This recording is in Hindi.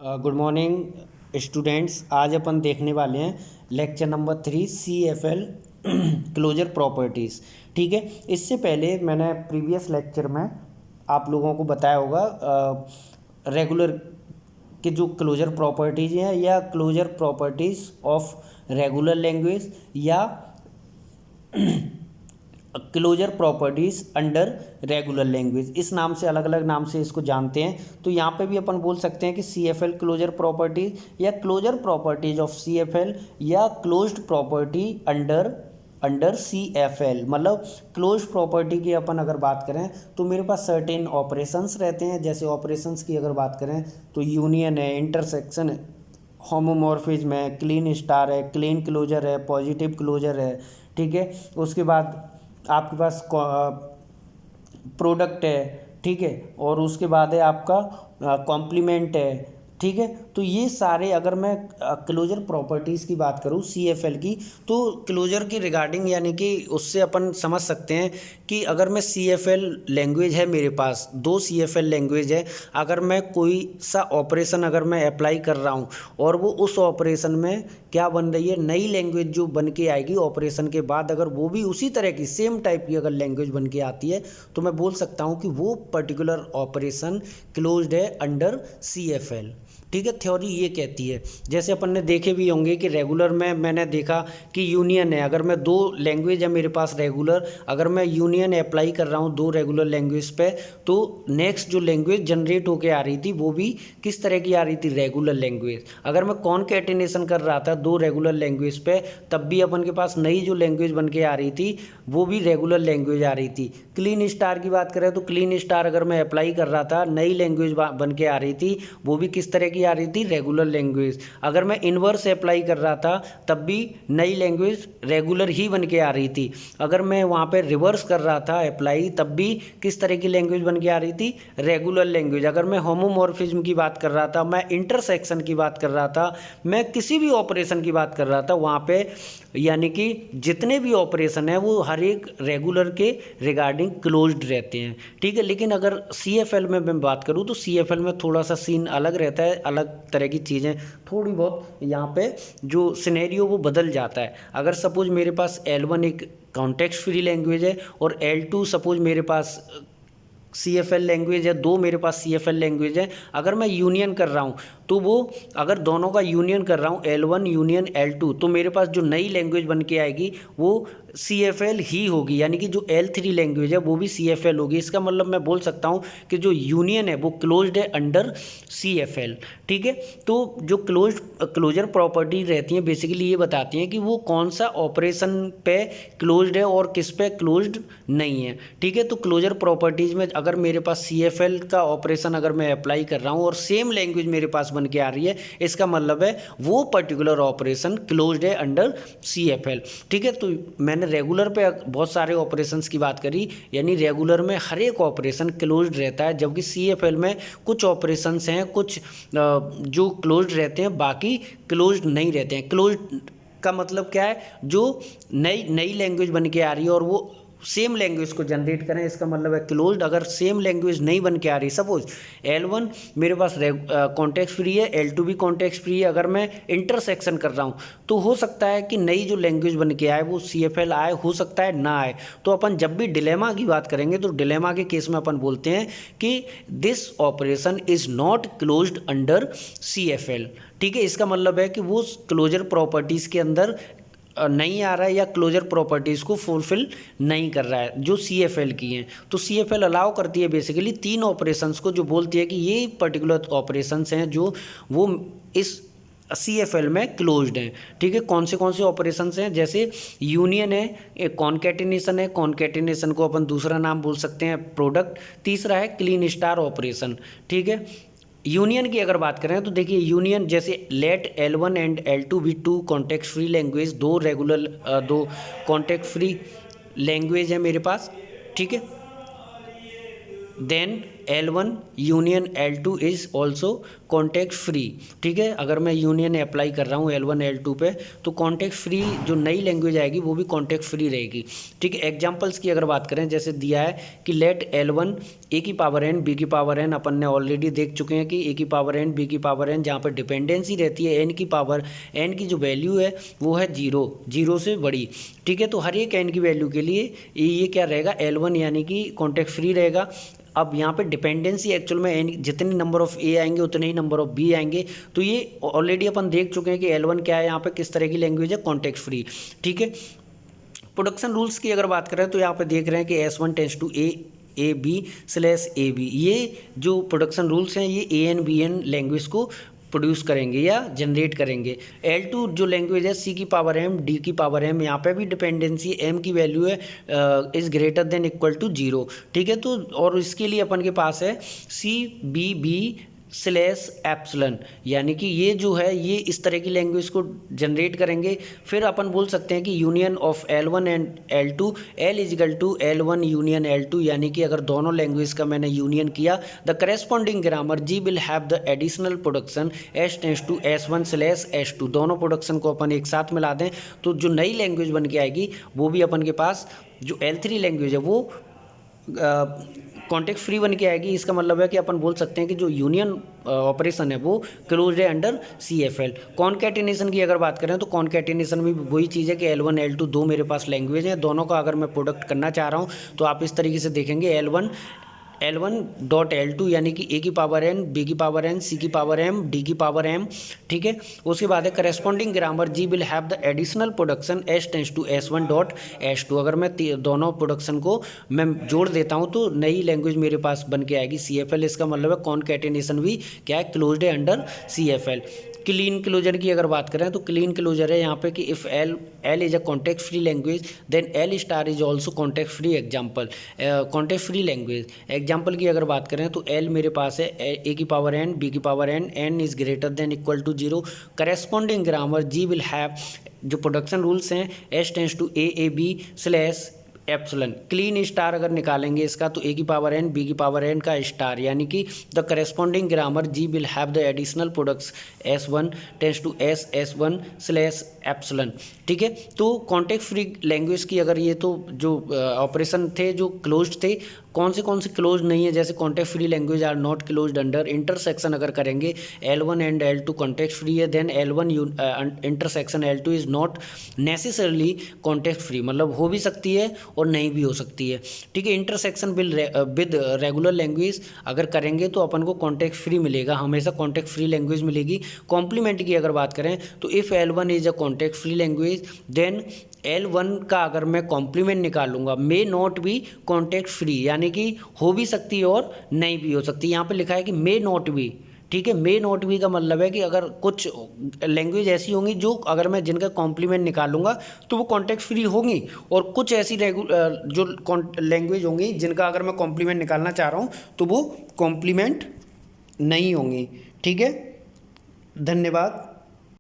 Good morning students. आज अपन देखने वाले हैं lecture number 3 CFL closure properties. ठीक है, इससे पहले मैंने प्रीवियस लेक्चर में आप लोगों को बताया होगा रेगुलर के जो क्लोजर प्रॉपर्टीज़ हैं या closure properties of regular language या closure properties under regular language, इस नाम से अलग अलग नाम से इसको जानते हैं। तो यहाँ पे भी अपन बोल सकते हैं कि CFL क्लोजर प्रॉपर्टीज या क्लोजर प्रॉपर्टीज ऑफ CFL या क्लोज्ड प्रॉपर्टी अंडर CFL। मतलब क्लोज प्रॉपर्टी की अपन अगर बात करें तो मेरे पास सर्टेन ऑपरेशंस रहते हैं। जैसे ऑपरेशंस की अगर बात करें तो यूनियन है, इंटरसेक्शन है, होमोमॉर्फिज्म है, क्लीन स्टार है, क्लीन क्लोजर है, पॉजिटिव क्लोजर है। ठीक है, उसके बाद आपके पास प्रोडक्ट है। ठीक है, और उसके बाद है आपका कॉम्प्लीमेंट है। ठीक है, तो ये सारे अगर मैं क्लोजर प्रॉपर्टीज़ की बात करूँ CFL की, तो क्लोजर की रिगार्डिंग यानी कि उससे अपन समझ सकते हैं कि अगर मैं CFL लैंग्वेज है, मेरे पास 2 CFL लैंग्वेज है, अगर मैं कोई सा ऑपरेशन अगर मैं अप्लाई कर रहा हूँ और वो उस ऑपरेशन में क्या बन रही है, नई लैंग्वेज जो बन के आएगी ऑपरेशन के बाद, अगर वो भी उसी तरह की सेम टाइप की अगर लैंग्वेज बन के आती है तो मैं बोल सकता हूँ कि वो पर्टिकुलर ऑपरेशन क्लोज्ड है अंडर CFL। ठीक है, थ्योरी ये कहती है। जैसे अपन ने देखे भी होंगे कि रेगुलर में मैंने देखा कि यूनियन है, अगर मैं 2 लैंग्वेज है मेरे पास रेगुलर, अगर मैं यूनियन अप्लाई कर रहा हूँ 2 रेगुलर लैंग्वेज पे, तो नेक्स्ट जो लैंग्वेज जनरेट होके आ रही थी वो भी किस तरह की आ रही थी, रेगुलर लैंग्वेज। अगर मैं कॉनकैटिनेशन कर रहा था 2 रेगुलर लैंग्वेज पे, तब भी अपन के पास नई जो लैंग्वेज बन के आ रही थी वो भी रेगुलर लैंग्वेज आ रही थी। क्लीन स्टार की बात करें तो क्लीन स्टार अगर मैं अप्लाई कर रहा था, नई लैंग्वेज बन के आ रही थी, वो भी किस तरह की आ रही थी, रेगुलर लैंग्वेज। अगर मैं इन्वर्स अप्लाई कर रहा था तब भी नई लैंग्वेज रेगुलर ही बन के आ रही थी। अगर मैं वहाँ पे रिवर्स कर रहा था अप्लाई, तब भी किस तरह की लैंग्वेज बन के आ रही थी, रेगुलर लैंग्वेज। अगर मैं होमोमॉर्फिज्म की बात कर रहा था, मैं इंटरसेक्शन की बात कर रहा था, मैं किसी भी ऑपरेशन की बात कर रहा था, वहाँ पे यानी कि जितने भी ऑपरेशन है वो हर एक रेगुलर के रिगार्डिंग क्लोज्ड रहते हैं। ठीक है, लेकिन अगर CFL में मैं बात करूँ तो CFL में थोड़ा सा सीन अलग रहता है, अलग तरह की चीज़ें थोड़ी बहुत यहाँ पे जो सिनेरियो वो बदल जाता है। अगर सपोज मेरे पास L1 एक कॉन्टेक्स्ट फ्री लैंग्वेज है और L2 सपोज मेरे पास CFL लैंग्वेज है, 2 मेरे पास CFL लैंग्वेज है, अगर मैं यूनियन कर रहा हूँ तो वो अगर दोनों का यूनियन कर रहा हूँ L1 यूनियन L2, तो मेरे पास जो नई लैंग्वेज बन के आएगी वो CFL ही होगी, यानी कि जो L3 लैंग्वेज है वो भी CFL होगी। इसका मतलब मैं बोल सकता हूँ कि जो यूनियन है वो क्लोज्ड है अंडर CFL। ठीक है, तो जो क्लोजर प्रॉपर्टी रहती हैं बेसिकली ये बताती हैं कि वो कौन सा ऑपरेशन पे क्लोज्ड है और किस पे क्लोज्ड नहीं है। ठीक है, तो क्लोजर प्रॉपर्टीज़ में अगर मेरे पास CFL का ऑपरेशन अगर मैं अप्लाई कर रहा हूँ और सेम लैंग्वेज मेरे पास बन के आ रही है, इसका मतलब है वो पर्टिकुलर ऑपरेशन क्लोज्ड है अंडर CFL। ठीक है, तो मैंने रेगुलर पे बहुत सारे ऑपरेशंस की बात करी, यानी रेगुलर में हर एक ऑपरेशन क्लोज्ड रहता है, जबकि CFL में कुछ ऑपरेशंस हैं, कुछ जो क्लोज्ड रहते हैं, बाकी क्लोज्ड नहीं रहते हैं। क्लोज्ड का मतलब क्या है, जो नई लैंग्वेज बन के आ रही है और वो सेम लैंग्वेज को जनरेट करें, इसका मतलब है क्लोज्ड। अगर सेम लैंग्वेज नहीं बन के आ रही, सपोज L1 मेरे पास कॉन्टेक्स्ट फ्री है, L2 भी कॉन्टेक्स्ट फ्री है, अगर मैं इंटरसेक्शन कर रहा हूँ तो हो सकता है कि नई जो लैंग्वेज बन के आए वो CFL आए, हो सकता है ना आए। तो अपन जब भी डिलेमा की बात करेंगे तो डिलेमा के केस में अपन बोलते हैं कि this operation is not closed under CFL। ठीक है, इसका मतलब है कि वो क्लोजर प्रॉपर्टीज़ के अंदर नहीं आ रहा है या क्लोजर प्रॉपर्टीज़ को फुलफिल नहीं कर रहा है जो CFL की हैं। तो CFL अलाउ करती है बेसिकली 3 ऑपरेशंस को, जो बोलती है कि ये पर्टिकुलर ऑपरेशंस हैं जो वो इस CFL में क्लोज्ड हैं। ठीक है, कौन से ऑपरेशंस हैं, जैसे यूनियन है, एक कॉनकैटिनेशन है, कॉनकैटिनेशन को अपन दूसरा नाम बोल सकते हैं प्रोडक्ट, तीसरा है क्लीन स्टार ऑपरेशन। ठीक है, यूनियन की अगर बात करें तो देखिए यूनियन जैसे लेट L1 एंड L2 भी 2 context free language, 2 context free language है मेरे पास। ठीक है, then L1 union L2 is also contact free. ठीक है, अगर मैं यूनियन अप्लाई कर रहा हूँ L1 L2 पे तो कॉन्टेक्ट फ्री जो नई लैंग्वेज आएगी वो भी कॉन्टेक्ट फ्री रहेगी। ठीक है, एग्जांपल्स की अगर बात करें, जैसे दिया है कि लेट L1 ए की पावर एन बी की पावर एन, अपन ने ऑलरेडी देख चुके हैं कि ए की पावर एन बी की पावर एन जहाँ पर डिपेंडेंसी रहती है एन की पावर एन की जो वैल्यू है वो है जीरो से बड़ी। ठीक है, तो हर एक एन की वैल्यू के लिए ये क्या रहेगा, L1 यानी कि कॉन्टेक्ट फ्री रहेगा। अब यहाँ पे डिपेंडेंसी एक्चुअल में एन जितने नंबर ऑफ ए आएंगे उतने ही नंबर ऑफ बी आएंगे। तो ये ऑलरेडी अपन देख चुके हैं कि L1 क्या है, यहाँ पे किस तरह की लैंग्वेज है, कॉन्टेक्ट फ्री। ठीक है, प्रोडक्शन रूल्स की अगर बात करें तो यहाँ पे देख रहे हैं कि S1 tends to A B slash a b, ये जो प्रोडक्शन रूल्स हैं ये a n b n language को प्रोड्यूस करेंगे या जनरेट करेंगे। L2 जो लैंग्वेज है सी की पावर एम डी की पावर एम, यहाँ पे भी डिपेंडेंसी एम की वैल्यू है is greater than equal to 0। ठीक है, तो और इसके लिए अपन के पास है C B B slash epsilon, यानी कि ये जो है ये इस तरह की लैंग्वेज को जनरेट करेंगे। फिर अपन बोल सकते हैं कि union of L1 and L2 L equal to L1 union L2, यानी कि अगर दोनों लैंग्वेज का मैंने यूनियन किया the corresponding grammar G will have the additional production S tends to S1 slash S2। दोनों प्रोडक्शन को अपन एक साथ मिला दें तो जो नई लैंग्वेज बन के आएगी वो भी अपन के पास जो L3 लैंग्वेज है वो कॉन्टेक्ट फ्री बन के आएगी। इसका मतलब है कि अपन बोल सकते हैं कि जो यूनियन ऑपरेशन है वो क्लोज्ड है अंडर CFL। कॉनकैटिनेशन की अगर बात करें तो कॉनकैटिनेशन में वही चीज़ है कि L1 L2 दो मेरे पास लैंग्वेज हैं, दोनों का अगर मैं प्रोडक्ट करना चाह रहा हूँ तो आप इस तरीके से देखेंगे L1 डॉट L2 यानी कि ए की पावर एन बी की पावर एन सी की पावर एम डी की पावर एम। ठीक है, उसके बाद है corresponding grammar G will have the additional production S tends to S1 dot S2। अगर मैं दोनों प्रोडक्शन को मैं जोड़ देता हूँ तो नई लैंग्वेज मेरे पास बन के आएगी CFL। इसका मतलब है कॉनकैटिनेशन भी क्या है, क्लोज्ड है अंडर CFL। क्लीन क्लोजर की अगर बात करें तो क्लीन क्लोजर है यहाँ पे कि if L is a context free language then L star is also contact free example context free language. Example की अगर बात करें तो L मेरे पास है ए की पावर एन बी की power N N is greater than equal to 0। Corresponding grammar G will have जो प्रोडक्शन रूल्स हैं S tends to A B slash epsilon. Kleene star अगर निकालेंगे इसका तो ए की पावर एन बी की पावर एन का स्टार, यानी कि the corresponding grammar G will have the additional products S1 tends to S1 slash epsilon. ठीक है, तो कॉन्टेक्ट फ्री लैंग्वेज की अगर ये तो जो ऑपरेशन थे जो क्लोज्ड थे, कौन से क्लोज नहीं है, जैसे context free language are not closed under intersection अगर करेंगे L1 and L2 context free है then L1 intersection L2 is not necessarily context free, मतलब हो भी सकती है और नहीं भी हो सकती है। ठीक है, इंटरसेक्शन विद रेगुलर लैंग्वेज अगर करेंगे तो अपन को कॉन्टेक्ट फ्री मिलेगा, हमेशा कॉन्टेक्ट फ्री लैंग्वेज मिलेगी। कॉम्प्लीमेंट की अगर बात करें तो if L1 is a context free language then L1 का अगर मैं कॉम्प्लीमेंट निकालूंगा may not be context free, यानी कि हो भी सकती है और नहीं भी हो सकती। यहाँ पे लिखा है कि मे नॉट बी। ठीक है, मे नॉट बी का मतलब है कि अगर कुछ लैंग्वेज ऐसी होंगी जो अगर मैं जिनका कॉम्प्लीमेंट निकालूंगा तो वो कॉन्टेक्ट फ्री होंगी, और कुछ ऐसी जो लैंग्वेज होंगी जिनका अगर मैं कॉम्प्लीमेंट निकालना चाह रहा हूँ तो वो कॉम्प्लीमेंट नहीं होंगी। ठीक है, धन्यवाद।